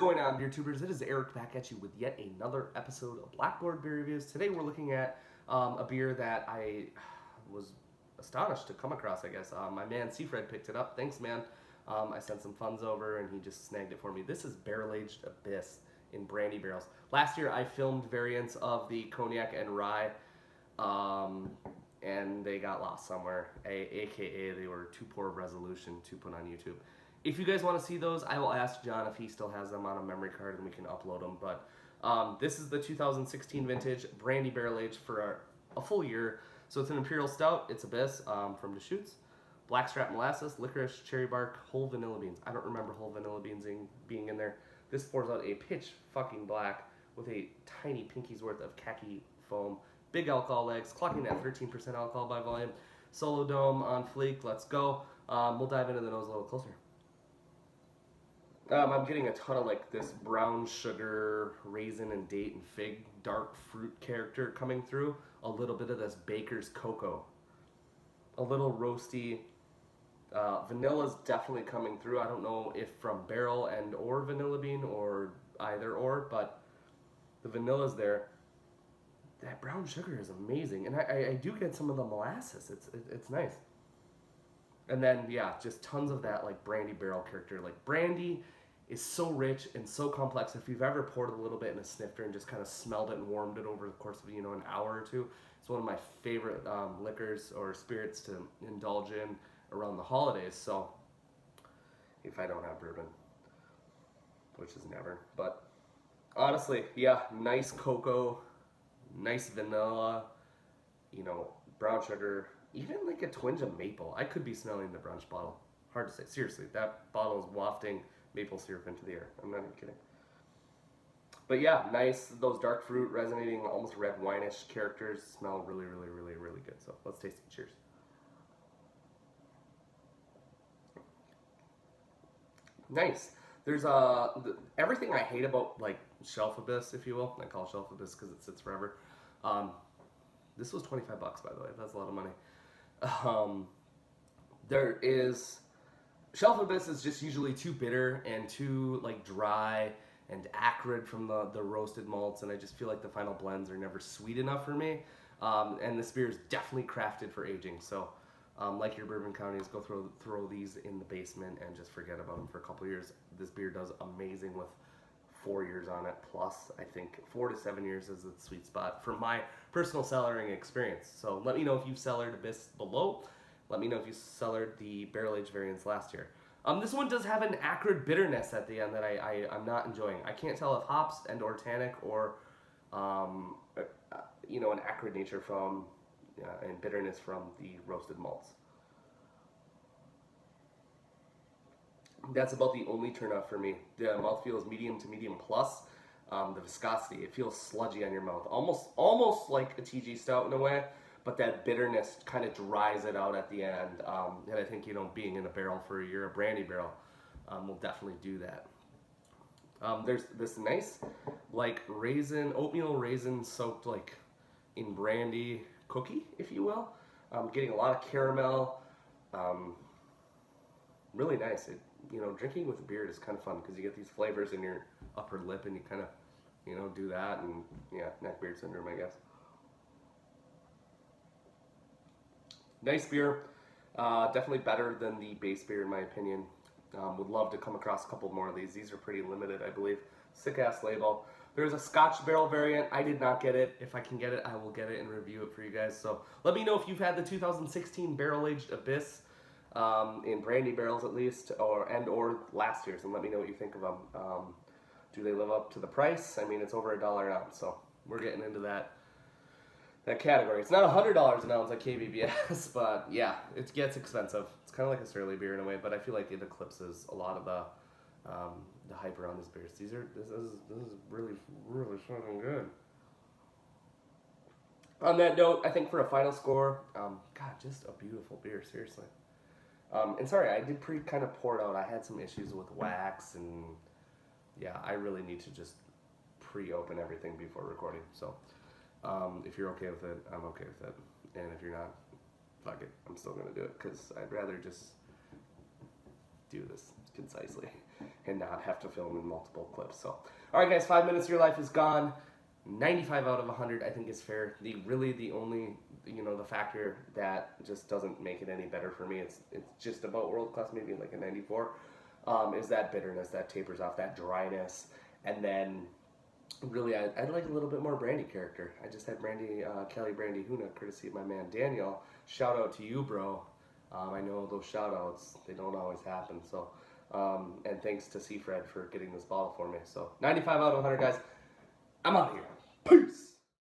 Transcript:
going on, beer tubers? It is Eric back at you with yet another episode of Blackboard Beer Reviews. Today we're looking at a beer that I was astonished to come across, I guess. My man Seafred picked it up. Thanks, man. I sent some funds over and he just snagged it for me. This is barrel-aged Abyss in Brandy Barrels. Last year I filmed variants of the cognac and rye, and they got lost somewhere, aka they were too poor resolution to put on YouTube. If you guys want to see those, I will ask John if he still has them on a memory card and we can upload them. But this is the 2016 vintage, Brandy Barrel Aged for a full year. So it's an Imperial Stout, it's Abyss from Deschutes. Blackstrap molasses, licorice, cherry bark, whole vanilla beans. I don't remember whole vanilla beans being in there. This pours out a pitch fucking black with a tiny pinky's worth of khaki foam. Big alcohol legs, clocking at 13% alcohol by volume. Solo dome on fleek, let's go. We'll dive into the nose a little closer. I'm getting a ton of like this brown sugar, raisin and date and fig, dark fruit character coming through. A little bit of this baker's cocoa. A little roasty. Vanilla's definitely coming through. I don't know if from barrel and or vanilla bean or either or, but the vanilla's there. That brown sugar is amazing, and I do get some of the molasses. It's nice. And then yeah, just tons of that like brandy barrel character. Like brandy is so rich and so complex. If you've ever poured a little bit in a snifter and just kind of smelled it and warmed it over the course of an hour or two, it's one of my favorite liquors or spirits to indulge in around the holidays. So if I don't have bourbon, which is never, but honestly, yeah, nice cocoa, nice vanilla, brown sugar, even like a twinge of maple. I could be smelling the brunch bottle. Hard to say. Seriously, that bottle is wafting maple syrup into the air. I'm not even kidding. But yeah, nice. Those dark fruit resonating, almost red wine-ish characters smell really, really, really, really good. So let's taste it. Cheers. Nice. There's everything I hate about like Shelf Abyss, if you will. I call it Shelf Abyss because it sits forever. This was $25, by the way. That's a lot of money. There is Shelf Abyss is just usually too bitter and too like dry and acrid from the roasted malts, and I just feel like the final blends are never sweet enough for me. And this beer is definitely crafted for aging. So like your bourbon counties, go throw these in the basement and just forget about them for a couple years. This beer does amazing with 4 years on it, plus I think 4 to 7 years is the sweet spot for my personal cellaring experience. So let me know if you've cellared Abyss below. Let me know if you cellared the barrel aged variants last year. This one does have an acrid bitterness at the end that I'm not enjoying. I can't tell if hops and or tannic or an acrid nature from and bitterness from the roasted malts. That's about the only turnoff for me. The mouthfeel is medium to medium plus. The viscosity, it feels sludgy on your mouth, almost like a TG stout in a way, but that bitterness kind of dries it out at the end. And I think being in a barrel for a year, a brandy barrel, will definitely do that. There's this nice like oatmeal raisin soaked like in brandy cookie, if you will. Getting a lot of caramel. Really nice. Drinking with a beer is kind of fun because you get these flavors in your upper lip and you kind of, do that, and yeah, neck beard syndrome, I guess. Nice beer. Definitely better than the base beer in my opinion. Would love to come across a couple more of these. These are pretty limited, I believe. Sick ass label. There's a Scotch barrel variant. I did not get it. If I can get it, I will get it and review it for you guys. So let me know if you've had the 2016 barrel aged Abyss. In brandy barrels at least, or last year's, and let me know what you think of them. Do they live up to the price? I mean, it's over $1 an ounce, so we're getting into that category. It's not $100 an ounce like KBBS, but yeah, it gets expensive. It's kind of like a Surly beer in a way, but I feel like it eclipses a lot of the hype around these beers. This is really, really fucking good. On that note, I think for a final score, God, just a beautiful beer, seriously. And sorry, I did kind of pour it out. I had some issues with wax, and yeah, I really need to just pre-open everything before recording. So if you're okay with it, I'm okay with it. And if you're not, fuck it. I'm still going to do it because I'd rather just do this. concisely and not have to film in multiple clips. So, all right, guys, 5 minutes of your life is gone. 95 out of 100, I think, is fair. The only, the factor that just doesn't make it any better for me, it's just about world class, maybe like a 94, is that bitterness that tapers off, that dryness, and then really I'd like a little bit more brandy character. I just had Kelly Brandy Huna, courtesy of my man Daniel. Shout out to you, bro. I know those shout outs, they don't always happen. So, and thanks to Seafred for getting this bottle for me. So 95 out of 100, guys. I'm out of here. Peace.